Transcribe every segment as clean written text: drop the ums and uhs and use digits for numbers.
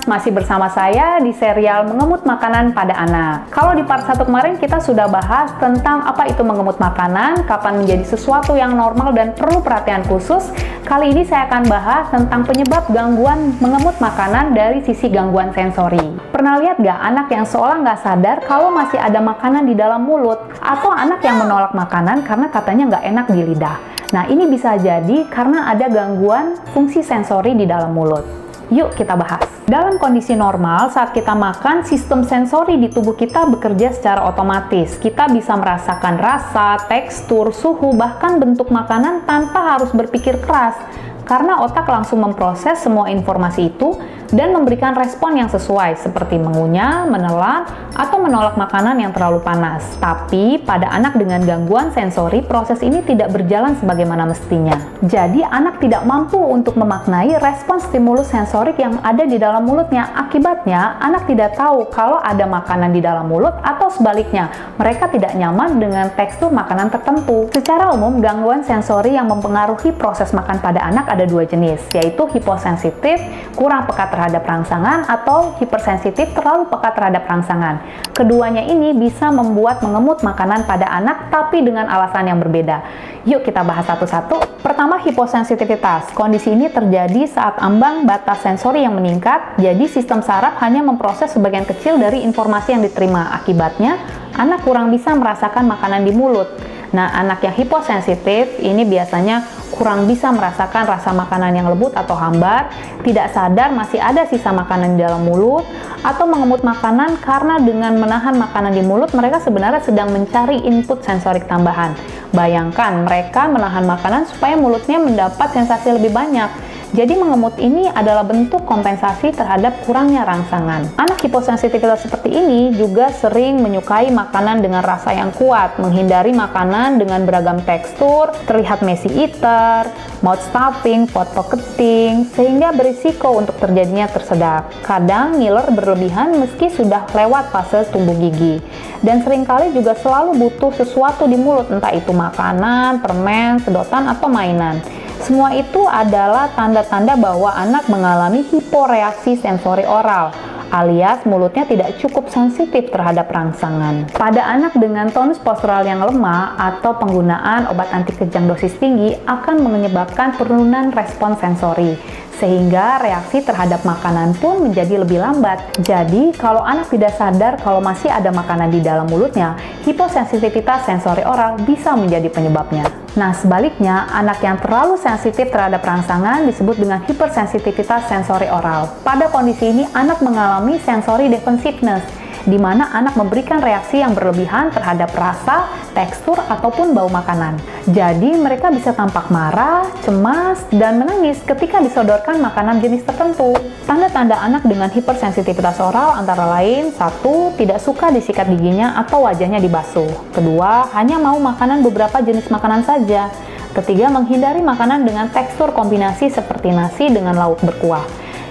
masih bersama saya di serial Mengemut Makanan pada Anak. Kalau di part 1 kemarin kita sudah bahas tentang apa itu mengemut makanan, kapan menjadi sesuatu yang normal dan perlu perhatian khusus. Kali ini saya akan bahas tentang penyebab gangguan mengemut makanan dari sisi gangguan sensori. Pernah lihat gak anak yang seolah nggak sadar kalau masih ada makanan di dalam mulut? Atau anak yang menolak makanan karena katanya nggak enak di lidah? Nah, ini bisa jadi karena ada gangguan fungsi sensori di dalam mulut. Yuk kita bahas. Dalam kondisi normal, saat kita makan, sistem sensori di tubuh kita bekerja secara otomatis. Kita bisa merasakan rasa, tekstur, suhu, bahkan bentuk makanan tanpa harus berpikir keras. Karena otak langsung memproses semua informasi itu dan memberikan respon yang sesuai, seperti mengunyah, menelan, atau menolak makanan yang terlalu panas. Tapi, pada anak dengan gangguan sensori, proses ini tidak berjalan sebagaimana mestinya. Jadi, anak tidak mampu untuk memaknai respon stimulus sensorik yang ada di dalam mulutnya. Akibatnya, anak tidak tahu kalau ada makanan di dalam mulut atau sebaliknya, mereka tidak nyaman dengan tekstur makanan tertentu. Secara umum, gangguan sensori yang mempengaruhi proses makan pada anak ada dua jenis, yaitu hiposensitif, kurang peka terhadap rangsangan, atau hipersensitif, terlalu peka terhadap rangsangan. Keduanya ini bisa membuat mengemut makanan pada anak, tapi dengan alasan yang berbeda. Yuk kita bahas satu-satu. Pertama, hiposensitivitas. Kondisi ini terjadi saat ambang batas sensori yang meningkat, jadi sistem saraf hanya memproses sebagian kecil dari informasi yang diterima. Akibatnya, anak kurang bisa merasakan makanan di mulut. Nah, anak yang hiposensitif ini biasanya kurang bisa merasakan rasa makanan yang lembut atau hambar, tidak sadar masih ada sisa makanan di dalam mulut, atau mengemut makanan karena dengan menahan makanan di mulut, mereka sebenarnya sedang mencari input sensorik tambahan. Bayangkan, mereka menahan makanan supaya mulutnya mendapat sensasi lebih banyak. Jadi mengemut ini adalah bentuk kompensasi terhadap kurangnya rangsangan. Anak hiposensitivitas seperti ini juga sering menyukai makanan dengan rasa yang kuat, menghindari makanan dengan beragam tekstur, terlihat messy eater, mouth stuffing, pot pocketing, sehingga berisiko untuk terjadinya tersedak. Kadang ngiler berlebihan meski sudah lewat fase tumbuh gigi. Dan seringkali juga selalu butuh sesuatu di mulut, entah itu makanan, permen, sedotan, atau mainan. Semua itu adalah tanda-tanda bahwa anak mengalami hiporeaksi sensori oral, alias mulutnya tidak cukup sensitif terhadap rangsangan. Pada anak dengan tonus postural yang lemah atau penggunaan obat anti kejang dosis tinggi akan menyebabkan penurunan respon sensori, sehingga reaksi terhadap makanan pun menjadi lebih lambat. Jadi, kalau anak tidak sadar kalau masih ada makanan di dalam mulutnya, hiposensitivitas sensori oral bisa menjadi penyebabnya. Nah, sebaliknya, anak yang terlalu sensitif terhadap rangsangan disebut dengan hipersensitivitas sensori oral. Pada kondisi ini, anak mengalami sensory defensiveness, di mana anak memberikan reaksi yang berlebihan terhadap rasa, tekstur, ataupun bau makanan. Jadi, mereka bisa tampak marah, cemas, dan menangis ketika disodorkan makanan jenis tertentu. Tanda-tanda anak dengan hipersensitivitas oral antara lain: 1. Tidak suka disikat giginya atau wajahnya dibasuh. 2. Hanya mau makanan beberapa jenis makanan saja. 3. Menghindari makanan dengan tekstur kombinasi seperti nasi dengan lauk berkuah.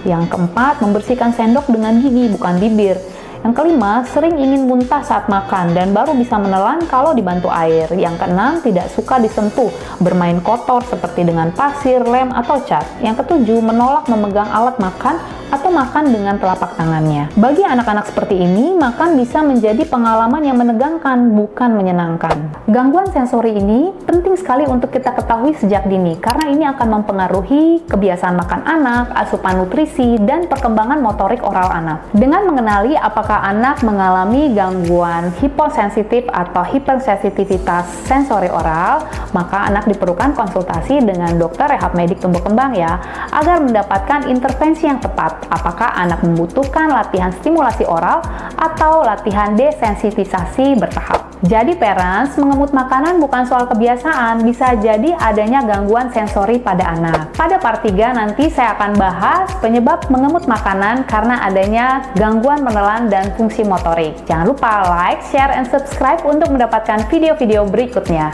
Yang 4. Membersihkan sendok dengan gigi, bukan bibir. Yang 5, sering ingin muntah saat makan dan baru bisa menelan kalau dibantu air. Yang 6, tidak suka disentuh, bermain kotor seperti dengan pasir, lem, atau cat. Yang 7, menolak memegang alat makan atau makan dengan telapak tangannya. Bagi anak-anak seperti ini, makan bisa menjadi pengalaman yang menegangkan, bukan menyenangkan. Gangguan sensori ini penting sekali untuk kita ketahui sejak dini, karena ini akan mempengaruhi kebiasaan makan anak, asupan nutrisi, dan perkembangan motorik oral anak. Dengan mengenali apakah anak mengalami gangguan hiposensitif atau hipersensitivitas sensori oral, maka anak diperlukan konsultasi dengan dokter rehab medik tumbuh kembang ya, agar mendapatkan intervensi yang tepat. Apakah anak membutuhkan latihan stimulasi oral atau latihan desensitisasi bertahap. Jadi parents, mengemut makanan bukan soal kebiasaan, bisa jadi adanya gangguan sensori pada anak. Pada part 3 nanti saya akan bahas penyebab mengemut makanan karena adanya gangguan menelan dan fungsi motorik. Jangan lupa like, share, and subscribe untuk mendapatkan video-video berikutnya.